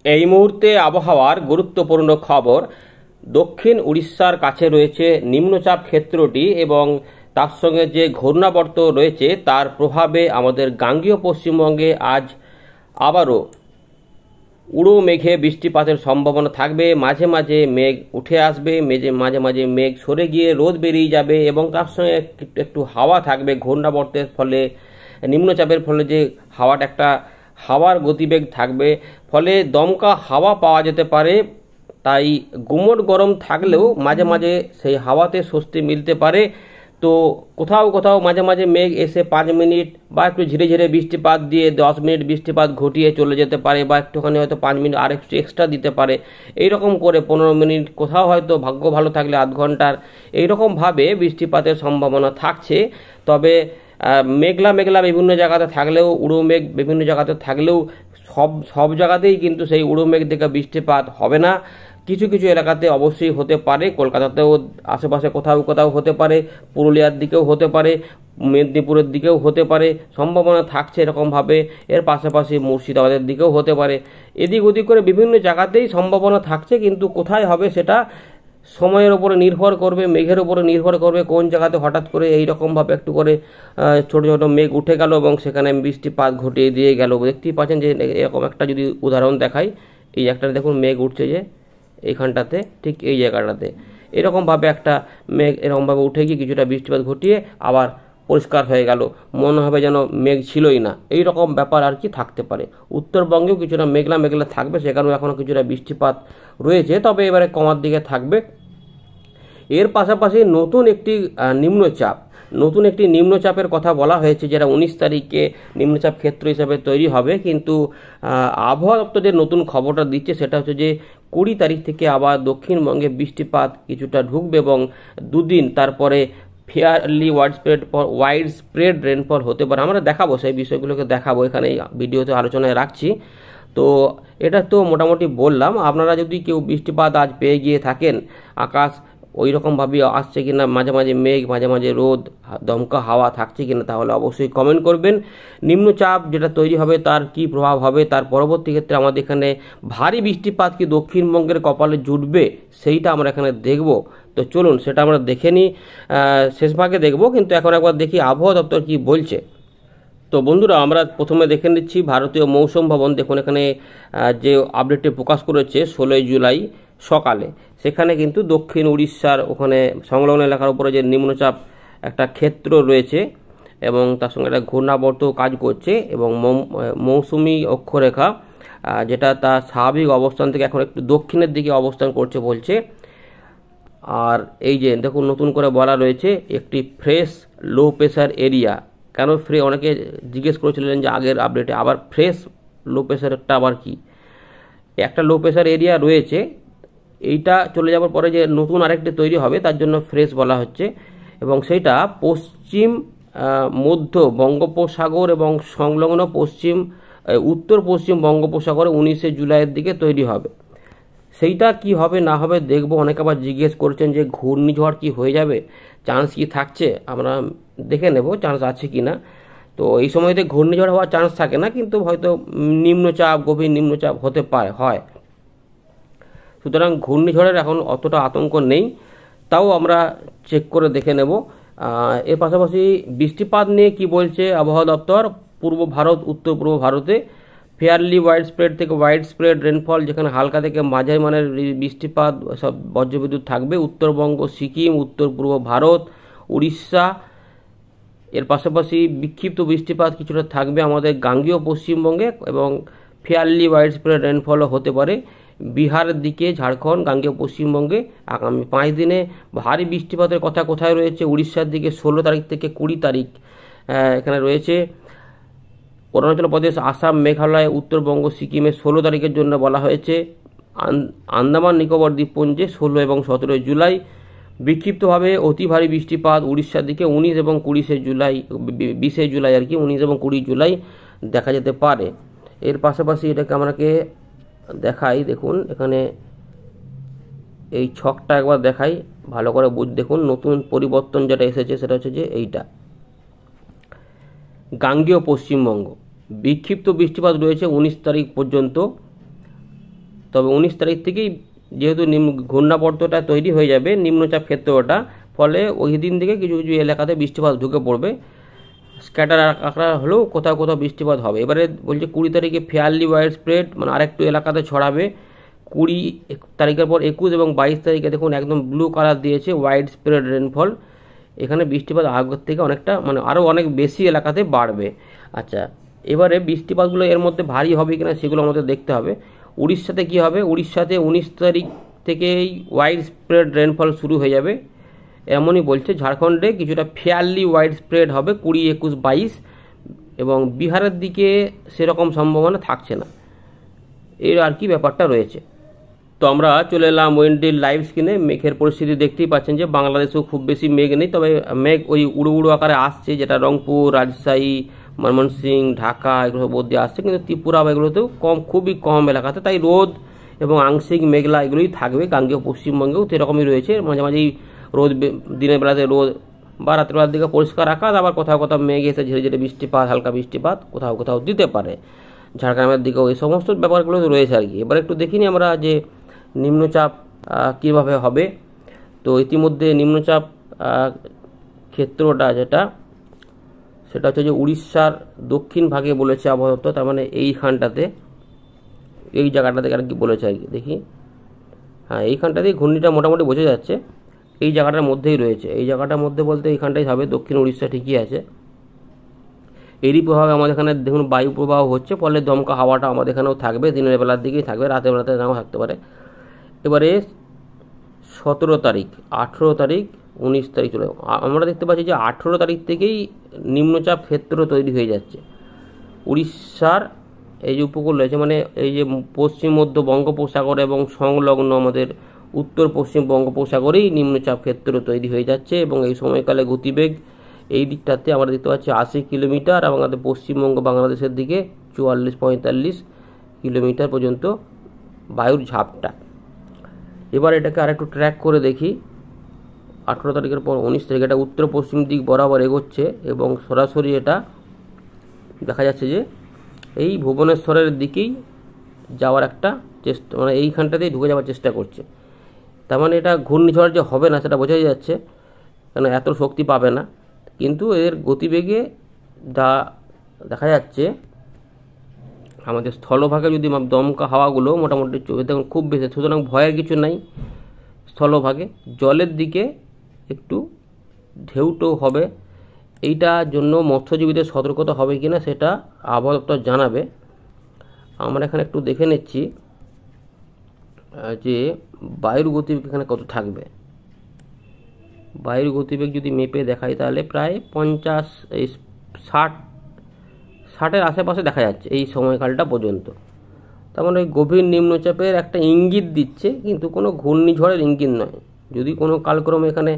এই মুহূর্তে আবহাওয়ার গুরুত্বপূর্ণ খবর। দক্ষিণ উড়িষ্যার কাছে রয়েছে নিম্নচাপ ক্ষেত্রটি এবং তার সঙ্গে যে ঘূর্ণাবর্ত রয়েছে তার প্রভাবে আমাদের গাঙ্গেয় পশ্চিমবঙ্গে আজ আবারও উড়ো মেঘে বৃষ্টিপাতের সম্ভাবনা থাকবে। মাঝে মাঝে মেঘ উঠে আসবে, মাঝে মাঝে মেঘ সরে গিয়ে রোদ বেরিয়ে যাবে এবং তার সঙ্গে একটু হাওয়া থাকবে। ঘূর্ণাবর্তের ফলে, নিম্নচাপের ফলে যে হাওয়াটা একটা হাওয়ার গতিবেগ থাকবে, ফলে দমকা হাওয়া পাওয়া যেতে পারে। তাই গুমোট গরম থাকলেও মাঝে মাঝে সেই হাওয়াতে স্বস্তি মিলতে পারে। তো কোথাও কোথাও মাঝে মাঝে মেঘ এসে 5 মিনিট বা একটু ঝিরে ঝিরে বৃষ্টিপাত দিয়ে 10 মিনিট বৃষ্টিপাত ঘটিয়ে চলে যেতে পারে, বা একটুখানি হয়তো 5 মিনিট আর একটু এক্সট্রা দিতে পারে। এইরকম করে 15 মিনিট, কোথাও হয়তো ভাগ্য ভালো থাকলে আধ ঘন্টার, এইরকমভাবে বৃষ্টিপাতের সম্ভাবনা থাকছে। তবে মেঘলা মেঘলা বিভিন্ন জায়গাতে থাকলেও, উড়ো মেঘ বিভিন্ন জায়গাতে থাকলেও সব জায়গাতেই কিন্তু সেই উড়ো মেঘ থেকে বৃষ্টিপাত হবে না। কিছু কিছু এলাকাতে অবশ্যই হতে পারে, কলকাতাতেও আশেপাশে কোথাও কোথাও হতে পারে, পুরুলিয়ার দিকেও হতে পারে, মেদিনীপুরের দিকেও হতে পারে, সম্ভাবনা থাকছে এরকমভাবে। এর পাশাপাশি মুর্শিদাবাদের দিকেও হতে পারে। এদিক ওদিক করে বিভিন্ন জায়গাতেই সম্ভাবনা থাকছে, কিন্তু কোথায় হবে সেটা সময়ের ওপরে নির্ভর করবে, মেঘের উপরে নির্ভর করবে। কোন জায়গাতে হঠাৎ করে এইরকমভাবে একটু করে ছোটো ছোটো মেঘ উঠে গেল এবং সেখানে বৃষ্টিপাত ঘটিয়ে দিয়ে গেল। দেখতেই পাচ্ছেন যে এরকম একটা যদি উদাহরণ দেখাই, এই একটা দেখুন মেঘ উঠছে যে এইখানটাতে, ঠিক এই জায়গাটাতে এরকমভাবে একটা মেঘ এরকমভাবে উঠে গিয়ে কিছুটা বৃষ্টিপাত ঘটিয়ে আবার পরিষ্কার হয়ে গেল, মনে হবে যেন মেঘ ছিলই না। এই রকম ব্যাপার আর কি থাকতে পারে। উত্তরবঙ্গেও কিছুটা মেঘলা মেঘলা থাকবে, সেখানেও এখনও কিছুটা বৃষ্টিপাত রয়েছে, তবে এবারে কমার দিকে থাকবে। এর পাশাপাশি নতুন একটি নিম্নচাপের কথা বলা হয়েছে, যেটা 19 তারিখে নিম্নচাপ ক্ষেত্র হিসাবে তৈরি হবে। কিন্তু আবহাওয়া দপ্তর যে নতুন খবরটা দিচ্ছে সেটা হচ্ছে যে 20 তারিখ থেকে আবার দক্ষিণবঙ্গে বৃষ্টিপাত কিছুটা ঢুকবে এবং দুদিন তারপরে ফেয়ারলি ওয়াইড স্প্রেড রেনফল হতে পারে। আমরা দেখাবো, সেই বিষয়গুলোকে দেখাবো, এখানে এই ভিডিওতে আলোচনায় রাখছি। তো এটা তো মোটামুটি বললাম। আপনারা যদি কেউ বৃষ্টিপাত আজ পেয়ে গিয়ে থাকেন, আকাশ ওই রকমভাবে আসছে কিনা, মাঝে মাঝে মেঘ মাঝে মাঝে রোদ, দমকা হাওয়া থাকছে কিনা, তাহলে অবশ্যই কমেন্ট করবেন। নিম্নচাপ যেটা তৈরি হবে তার কি প্রভাব হবে, তার পরবর্তী ক্ষেত্রে আমাদের এখানে ভারী বৃষ্টিপাত কি দক্ষিণবঙ্গের কপালে জুটবে, সেইটা আমরা এখানে দেখব। তো চলুন সেটা আমরা দেখে নিই, শেষ ভাগে দেখব। কিন্তু এখন একবার দেখি আবহাওয়া দপ্তর কি বলছে। তো বন্ধুরা, আমরা প্রথমে দেখে নিচ্ছি ভারতীয় মৌসুম ভবন। দেখুন এখানে যে আপডেটটি প্রকাশ করেছে 16 জুলাই সকালে, সেখানে কিন্তু দক্ষিণ উড়িষ্যার ওখানে সংলগ্ন এলাকার উপরে যে নিম্নচাপ একটা ক্ষেত্র রয়েছে এবং তার সঙ্গে একটা ঘূর্ণাবর্ত কাজ করছে এবং মৌসুমি অক্ষরেখা যেটা তার স্বাভাবিক অবস্থান থেকে এখন একটু দক্ষিণের দিকে অবস্থান করছে বলছে। আর এই যে দেখুন নতুন করে বলা রয়েছে একটি ফ্রেশ লো প্রেশার এরিয়া। কেন অনেকে জিজ্ঞেস করেছিলেন যে আগের আপডেটে আবার ফ্রেশ লো প্রেশারটা আবার কি। একটা লো প্রেশার এরিয়া রয়েছে, এইটা চলে যাওয়ার পরে যে নতুন আরেকটি তৈরি হবে তার জন্য ফ্রেশ বলা হচ্ছে, এবং সেইটা পশ্চিম মধ্য বঙ্গোপসাগর এবং সংলগ্ন উত্তর পশ্চিম বঙ্গোপসাগরে 19 জুলাইয়ের দিকে তৈরি হবে। সেইটা কি হবে না হবে দেখবো। অনেকে আবার জিজ্ঞেস করছেন যে ঘূর্ণিঝড় কি হয়ে যাবে, চান্স কি থাকছে, আমরা দেখে নেব চান্স আছে কি না। তো এই সময়তে ঘূর্ণিঝড় হওয়ার চান্স থাকে না, কিন্তু হয়তো নিম্নচাপ, গভীর নিম্নচাপ হতে পারে, হয়। সুতরাং ঘূর্ণিঝড়ের এখন অতটা আতঙ্ক নেই, তাও আমরা চেক করে দেখে নেব। এর পাশাপাশি বৃষ্টিপাত নিয়ে কি বলছে আবহাওয়া দপ্তর। পূর্ব ভারত, উত্তর পূর্ব ভারতে ফেয়ারলি ওয়াইড স্প্রেড থেকে ওয়াইড স্প্রেড রেনফল, যেখানে হালকা থেকে মাঝারি মানের বৃষ্টিপাত, সব বজ্রবিদ্যুৎ থাকবে। উত্তরবঙ্গ, সিকিম, উত্তর পূর্ব ভারত, উড়িষ্যা। এর পাশাপাশি বিক্ষিপ্ত বৃষ্টিপাত কিছুটা থাকবে আমাদের গাঙ্গেয় পশ্চিমবঙ্গে এবং ফেয়ারলি ওয়াইড স্প্রেড রেনফলও হতে পারে বিহারের দিকে, ঝাড়খণ্ড, গাঙ্গেয় পশ্চিমবঙ্গে। আগামী 5 দিনে ভারী বৃষ্টিপাতের কথা কোথায় রয়েছে, উড়িষ্যার দিকে 16 তারিখ থেকে 20 তারিখ এখানে রয়েছে। অরুণাচল প্রদেশ, আসাম, মেঘালয়, উত্তরবঙ্গ, সিকিমে 16 তারিখের জন্য বলা হয়েছে। আন্দামান নিকোবর দ্বীপপুঞ্জে 16 এবং 17 জুলাই। বিক্ষিপ্তভাবে অতি ভারী বৃষ্টিপাত উড়িষ্যার দিকে 19 এবং 20 জুলাই, 20 জুলাই আর কি, 19 এবং 20 জুলাই দেখা যেতে পারে। এর পাশাপাশি এটাকে আমাকে দেখাই, দেখুন এখানে এই ছকটা একবার দেখাই ভালো করে দেখুন। নতুন পরিবর্তন যেটা এসেছে সেটা হচ্ছে যে এইটা গাঙ্গেয় পশ্চিমবঙ্গ, বিক্ষিপ্ত বৃষ্টিপাত রয়েছে 19 তারিখ পর্যন্ত। তবে 19 তারিখ থেকেই যেহেতু ঘূর্ণাবর্তটা তৈরি হয়ে যাবে নিম্নচাপ ক্ষেত্রটা, ফলে ওই দিন থেকে কিছু কিছু এলাকাতে বৃষ্টিপাত ঢুকে পড়বে। স্ক্যাটার আকার হলেও কোথাও কোথাও বৃষ্টিপাত হবে। এবারে বলছে 20 তারিখে ফেয়ারলি ওয়াইড স্প্রেড, মানে আরেকটু এলাকাতে ছড়াবে। 20 তারিখের পর 21 এবং 22 তারিখে দেখুন একদম ব্লু কালার দিয়েছে ওয়াইড স্প্রেড রেনফল। এখানে বৃষ্টিপাত আগের থেকে অনেকটা, মানে আরও অনেক বেশি এলাকাতে বাড়বে। আচ্ছা, এবারে বৃষ্টিপাতগুলো এর মধ্যে ভারী হবে কিনা সেগুলো আমাদের দেখতে হবে। উড়িষ্যাতে কি হবে? উড়িষ্যাতে 19 তারিখ থেকেই ওয়াইড স্প্রেড রেনফল শুরু হয়ে যাবে এমনই বলছে। ঝাড়খণ্ডে কিছুটা ফেয়ারলি ওয়াইড স্প্রেড হবে 20, 21, 22, এবং বিহারের দিকে সেরকম সম্ভাবনা থাকছে না। এর আর কি ব্যাপারটা রয়েছে। তো আমরা চলে এলাম ওয়েন্ডির লাইভ স্ক্রিনে। মেঘের পরিস্থিতি দেখতেই পাচ্ছেন যে বাংলাদেশেও খুব বেশি মেঘ নেই, তবে মেঘ ওই উড়ো উড়ো আকারে আসছে, যেটা রংপুর, রাজশাহী, ময়মনসিংহ, ঢাকা এগুলো মধ্যে আসছে, কিন্তু ত্রিপুরা এগুলোতেও খুবই কম এলাকাতে। তাই রোদ এবং আংশিক মেঘলা এগুলোই থাকবে। গাঙ্গেয় পশ্চিমবঙ্গেও সেরকমই রয়েছে, মাঝে মাঝেই রোদ, দিনের বেলাতে রোদ বা রাতের বেলার দিকে পরিষ্কার আকাশ, আবার কোথাও কোথাও মেঘ এসে ঝিরে ঝিরে বৃষ্টিপাত, হালকা বৃষ্টিপাত কোথাও কোথাও দিতে পারে। ঝাড়গ্রামের দিকেও এই সমস্ত ব্যাপারগুলো রয়েছে আর কি। এবার একটু দেখিনি আমরা যে নিম্নচাপ কীভাবে হবে। তো ইতিমধ্যে নিম্নচাপ ক্ষেত্রটা যেটা, সেটা হচ্ছে যে উড়িষ্যার দক্ষিণ ভাগে বলেছে আবহাওয়া দপ্তর, তার মানে এইখানটাতে, এই জায়গাটাতে আর কি বলেছে আর কি। দেখি, হ্যাঁ এইখানটাতেই ঘূর্ণিটা মোটামুটি বোঝা যাচ্ছে, এই জায়গাটার মধ্যেই রয়েছে। এই জায়গাটার মধ্যে বলতে এইখানটাই হবে, দক্ষিণ উড়িষ্যা ঠিকই আছে। এরই প্রভাবে আমাদের এখানে দেখুন বায়ু প্রবাহ হচ্ছে, ফলে দমকা হাওয়াটা আমাদের এখানেও থাকবে, দিনের বেলার দিকেই থাকবে, রাতের বেলাতে নাও থাকতে পারে। এবারে 17 তারিখ, 18 তারিখ, 19 তারিখ চলে, আমরা দেখতে পাচ্ছি যে 18 তারিখ থেকেই নিম্নচাপ ক্ষেত্র তৈরি হয়ে যাচ্ছে উড়িষ্যার এই যে উপকূল রয়েছে, মানে এই যে পশ্চিম মধ্য বঙ্গোপসাগর এবং সংলগ্ন আমাদের উত্তর পশ্চিম বঙ্গোপসাগরেই নিম্নচাপ ক্ষেত্র তৈরি হয়ে যাচ্ছে। এবং এই সময়কালে গতিবেগ এই দিকটাতে আমরা দেখতে পাচ্ছি 80 কিলোমিটার, এবং আমাদের পশ্চিমবঙ্গ বাংলাদেশের দিকে 44-45 কিলোমিটার পর্যন্ত বায়ুর ঝাপটা। এবার এটাকে আরেকটু ট্র্যাক করে দেখি। 18 তারিখের পর 19 তারিখ এটা উত্তর পশ্চিম দিক বরাবর এগোচ্ছে, এবং সরাসরি এটা দেখা যাচ্ছে যে এই ভুবনেশ্বরের দিকেই যাওয়ার একটা চেষ্টা, মানে এইখানটাতেই ঢুকে যাওয়ার চেষ্টা করছে। তার মানে এটা ঘূর্ণিঝড় যে হবে না সেটা বোঝাই যাচ্ছে, কারণ এত শক্তি পাবে না। কিন্তু এর গতিবেগে দেখা যাচ্ছে আমাদের স্থলভাগে যদি দমকা হাওয়াগুলো মোটামুটি দেখুন খুব বেশি, সুতরাং ভয়ের কিছু নাই। স্থলভাগে জলের দিকে একটু ঢেউটো হবে, এইটার জন্য মৎস্যজীবীদের সতর্কতা হবে কিনা সেটা আবহাওয়া দপ্তর জানাবে। আমরা এখানে একটু দেখে নিচ্ছি যে বায়ুর গতিবেগ এখানে কত থাকবে। বায়ুর গতিবেগ যদি মেপে দেখাই তাহলে প্রায় 50-60-60-এর আশেপাশে দেখা যাচ্ছে এই সময়কালটা পর্যন্ত। তার মানে গভীর নিম্নচাপের একটা ইঙ্গিত দিচ্ছে, কিন্তু কোনো ঘূর্ণিঝড়ের ইঙ্গিত নয়। যদি কোনো কালক্রমে এখানে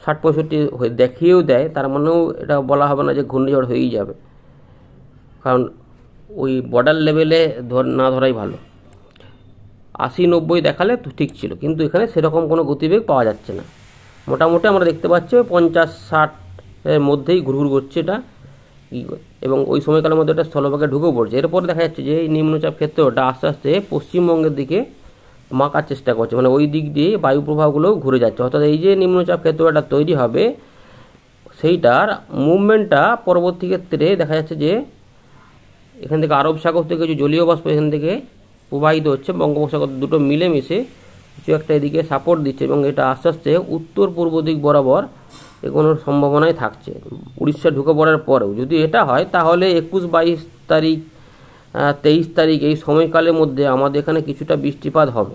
60-65 দেখিয়েও দেয়, তার মানেও এটা বলা হবে না যে ঘূর্ণিঝড় হয়েই যাবে, কারণ ওই বর্ডার লেভেলে না ধরাই ভালো। 80-90 দেখালে তো ঠিক ছিল, কিন্তু এখানে সেরকম কোনো গতিবেগ পাওয়া যাচ্ছে না। মোটামুটি আমরা দেখতে পাচ্ছি 50-60-এর মধ্যেই ঘুরঘুর করছে এটা, এবং ওই সময়কালের মধ্যে এটা স্থলভাগে ঢুকেও পড়ছে। এরপরে দেখা যাচ্ছে যে এই নিম্নচাপ ক্ষেত্রটা আস্তে আস্তে পশ্চিমবঙ্গের দিকে মাকার চেষ্টা করছে, মানে ওই দিক দিয়ে বায়ু প্রবাহগুলোও ঘুরে যাচ্ছে। অর্থাৎ এই যে নিম্নচাপ ক্ষেত্রটা তৈরি হবে সেইটার মুভমেন্টটা পরবর্তী ক্ষেত্রে দেখা যাচ্ছে যে এখান থেকে আরব সাগর থেকে যে জলীয় বাষ্প এখান থেকে প্রবাহিত হচ্ছে, বঙ্গোপসাগর দুটো মিলেমিশে কিছু একটা এদিকে সাপোর্ট দিচ্ছে, এবং এটা আস্তে আস্তে উত্তর পূর্ব দিক বরাবর এগোনোর সম্ভাবনাই থাকছে উড়িষ্যা ঢুকে পড়ার পরেও। যদি এটা হয় তাহলে 21-22 তারিখ, 23 তারিখ এই সময়কালের মধ্যে আমাদের এখানে কিছুটা বৃষ্টিপাত হবে।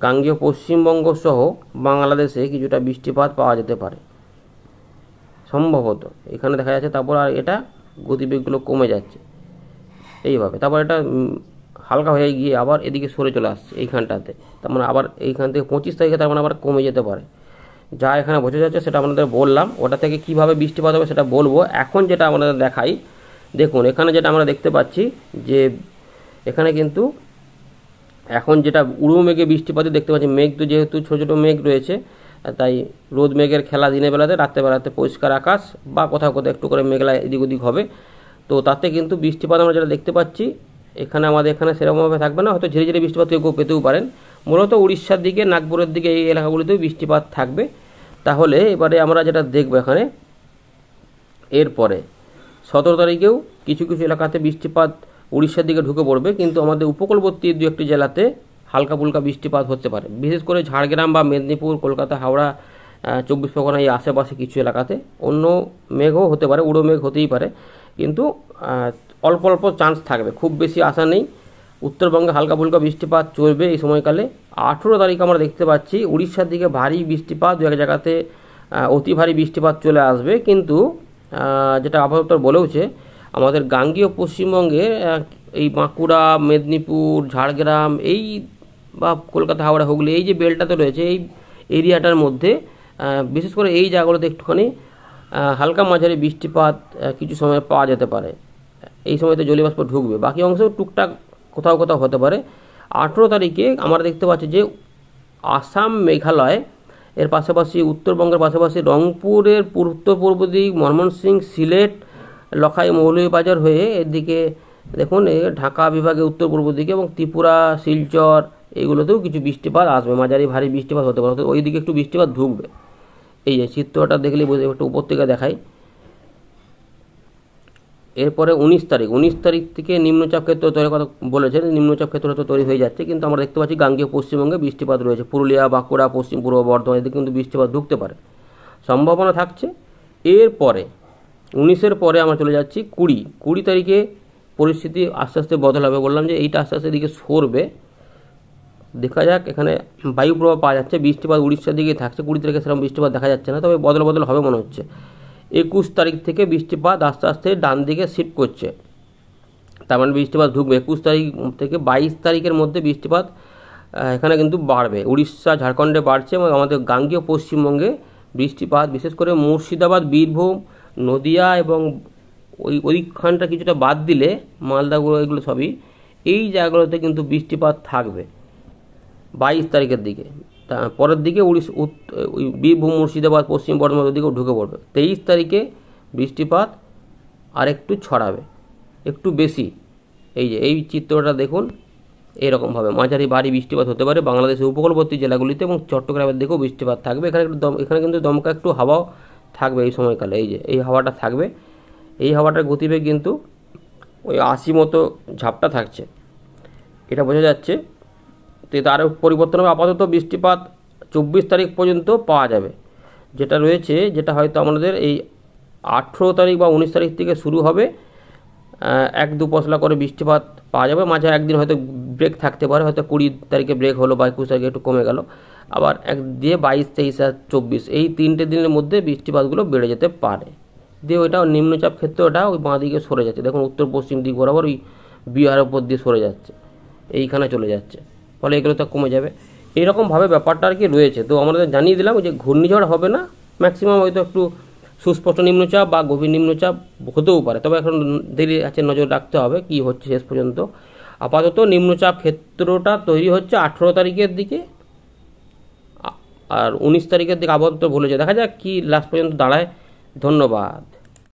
গাঙ্গেয় পশ্চিমবঙ্গ সহ বাংলাদেশে কিছুটা বৃষ্টিপাত পাওয়া যেতে পারে সম্ভবত, এখানে দেখা যাচ্ছে। তারপর আর এটা গতিবেগগুলো কমে যাচ্ছে এইভাবে, তারপর এটা হালকা হয়ে গিয়ে আবার এদিকে সরে চলে আসছে এইখানটাতে। তার মানে আবার এইখান থেকে 25 তারিখে তার মানে আবার কমে যেতে পারে। যা এখানে বোঝা যাচ্ছে সেটা আপনাদের বললাম। ওটা থেকে কিভাবে বৃষ্টিপাত হবে সেটা বলবো। এখন যেটা আমাদের দেখাই, দেখুন এখানে যেটা আমরা দেখতে পাচ্ছি যে এখানে কিন্তু এখন যেটা উড়ো মেঘে বৃষ্টিপাতই দেখতে পাচ্ছি। মেঘ তো যেহেতু ছোটো ছোটো মেঘ রয়েছে, তাই রোদ মেঘের খেলা দিনের বেলাতে, রাত্রে বেলাতে পরিষ্কার আকাশ বা কোথাও কোথাও একটু করে মেঘলা এদিক ওদিক হবে। তো তাতে কিন্তু বৃষ্টিপাত আমরা যেটা দেখতে পাচ্ছি এখানে আমাদের এখানে সেরকমভাবে থাকবে না, হয়তো ঝিরে ঝিরে বৃষ্টিপাত কেউ পেতেও পারেন। মূলত উড়িষ্যার দিকে, নাগপুরের দিকে, এই এলাকাগুলিতেও বৃষ্টিপাত থাকবে। তাহলে এবারে আমরা যেটা দেখব এখানে, এরপরে 17 তারিখেও কিছু কিছু এলাকাতে বৃষ্টিপাত উড়িষ্যার দিকে ঢুকে পড়বে, কিন্তু আমাদের উপকূলবর্তী দু একটি জেলাতে হালকা ফুলকা বৃষ্টিপাত হতে পারে, বিশেষ করে ঝাড়গ্রাম বা মেদিনীপুর, কলকাতা, হাওড়া, 24 পরগনা এই আশেপাশে কিছু এলাকাতে অন্য মেঘও হতে পারে, উড়ো মেঘ হতেই পারে, কিন্তু অল্প অল্প চান্স থাকবে, খুব বেশি আশা নেই। উত্তরবঙ্গে হালকা ফুলকা বৃষ্টিপাত চলবে এই সময়কালে। 18 তারিখ আমরা দেখতে পাচ্ছি উড়িষ্যার দিকে ভারী বৃষ্টিপাত, দু এক জায়গাতে অতি ভারী বৃষ্টিপাত চলে আসবে, কিন্তু যেটা আবহাওয়া দপ্তর বলেওছে, আমাদের গাঙ্গীয় পশ্চিমবঙ্গের এই বাঁকুড়া, মেদিনীপুর, ঝাড়গ্রাম এই বা কলকাতা, হাওড়া, হুগলি এই যে বেলটাতে রয়েছে, এই এরিয়াটার মধ্যে বিশেষ করে এই জায়গাগুলোতে একটুখানি হালকা মাঝারি বৃষ্টিপাত কিছু সময় পাওয়া যেতে পারে। এই সময়তে জলীয়বাষ্প ঢুকবে, বাকি অংশেও টুকটাক কোথাও কোথাও হতে পারে। 18 তারিখে আমরা দেখতে পাচ্ছি যে আসাম, মেঘালয় এর পাশাপাশি উত্তরবঙ্গের পাশাপাশি রংপুরের উত্তর পূর্ব দিক, ময়মনসিংহ, সিলেট, লখাই, মৌলভীবাজার হয়ে এদিকে দেখুন ঢাকা বিভাগে উত্তর পূর্ব দিকে এবং ত্রিপুরা, শিলচর এইগুলোতেও কিছু বৃষ্টিপাত আসবে, মাঝারি ভারী বৃষ্টিপাত হতে পারে, ওই দিকে একটু বৃষ্টিপাত ঢুকবে। এই যে চিত্রটা দেখলেই একটু উপর থেকে দেখাই। এরপরে 19 তারিখ থেকে নিম্নচাপ ক্ষেত্র তৈরির কথা বলেছেন, নিম্নচাপ ক্ষেত্র তো তৈরি হয়ে যাচ্ছে, কিন্তু আমরা দেখতে পাচ্ছি গাঙ্গেয় পশ্চিমবঙ্গে বৃষ্টিপাত রয়েছে, পুরুলিয়া, বাঁকুড়া, পশ্চিম পূর্ব বর্ধমান এদিকে কিন্তু বৃষ্টিপাত ঢুকতে পারে, সম্ভাবনা থাকছে। এরপরে 19-এর পরে আমরা চলে যাচ্ছি 20 তারিখে পরিস্থিতি আস্তে আস্তে বদল হবে, বললাম যে এইটা আস্তে আস্তে দিকে সরবে, দেখা যাক। এখানে বায়ু প্রভাব পাওয়া যাচ্ছে, বৃষ্টিপাত উড়িষ্যার দিকে থাকছে, 20 তারিখে সেরকম বৃষ্টিপাত দেখা যাচ্ছে না, তবে বদল হবে মনে হচ্ছে। 21 তারিখ থেকে বৃষ্টিপাত আস্তে আস্তে ডান দিকে শিফট করছে, তার মানে বৃষ্টিপাত ঢুকবে 21 তারিখ থেকে 22 তারিখের মধ্যে বৃষ্টিপাত এখানে কিন্তু বাড়বে, উড়িষ্যা, ঝাড়খণ্ডে বাড়ছে এবং আমাদের গাঙ্গীয় পশ্চিমবঙ্গে বৃষ্টিপাত বিশেষ করে মুর্শিদাবাদ, বীরভূম, নদিয়া এবং ওইখানটা কিছুটা বাদ দিলে মালদাগুলো এগুলো সবই এই জায়গাগুলোতে কিন্তু বৃষ্টিপাত থাকবে 22 তারিখের দিকে। পরের দিকে বীরভূম, মুর্শিদাবাদ, পশ্চিম বর্ধমানের দিকেও ঢুকে পড়বে। 23 তারিখে বৃষ্টিপাত আরেকটু ছড়াবে, একটু বেশি। এই চিত্রটা দেখুন, এরকমভাবে মাঝারি ভারী বৃষ্টিপাত হতে পারে বাংলাদেশের উপকূলবর্তী জেলাগুলিতে এবং চট্টগ্রামের দিকেও বৃষ্টিপাত থাকবে। এখানে কিন্তু দমকা একটু হাওয়াও থাকবে এই সময়কালে, এই হাওয়াটা থাকবে, এই হাওয়াটার গতিবেগ কিন্তু ওই 80 মতো ঝাপটা থাকছে, এটা বোঝা যাচ্ছে। তো তারও পরিবর্তন হবে, আপাতত বৃষ্টিপাত 24 তারিখ পর্যন্ত পাওয়া যাবে, যেটা রয়েছে, যেটা হয়তো আমাদের এই 18 তারিখ বা 19 তারিখ থেকে শুরু হবে, 1-2 পশলা করে বৃষ্টিপাত পাওয়া যাবে, মাঝে একদিন হয়তো ব্রেক থাকতে পারে, হয়তো 20 তারিখে ব্রেক হলো বা 21 তারিখে একটু কমে গেল, আবার 22, 23 আর 24 এই 3টে দিনের মধ্যে বৃষ্টিপাতগুলো বেড়ে যেতে পারে। দিয়ে ওইটা নিম্নচাপ ক্ষেত্রে ওটা ওই বাঁ দিকে সরে যাচ্ছে, দেখুন উত্তর পশ্চিম দিক বরাবর ওই বিহারের উপর দিয়ে সরে যাচ্ছে, এইখানে চলে যাচ্ছে, ফলে এগুলো তো কমে যাবে। এইরকমভাবে ব্যাপারটা আর কি রয়েছে। তো আমাদের জানিয়ে দিলাম যে ঘূর্ণিঝড় হবে না, ম্যাক্সিমাম হয়তো একটু সুস্পষ্ট নিম্নচাপ বা গভীর নিম্নচাপ হতেও পারে, তবে এখন দেরি আছে, নজর রাখতে হবে কি হচ্ছে শেষ পর্যন্ত। আপাতত নিম্নচাপ ক্ষেত্রটা তৈরি হচ্ছে 18 তারিখের দিকে, আর 19 তারিখের দিকে আবহাওয়া বলেছে, দেখা যাক কি লাস্ট পর্যন্ত দাঁড়ায়। ধন্যবাদ।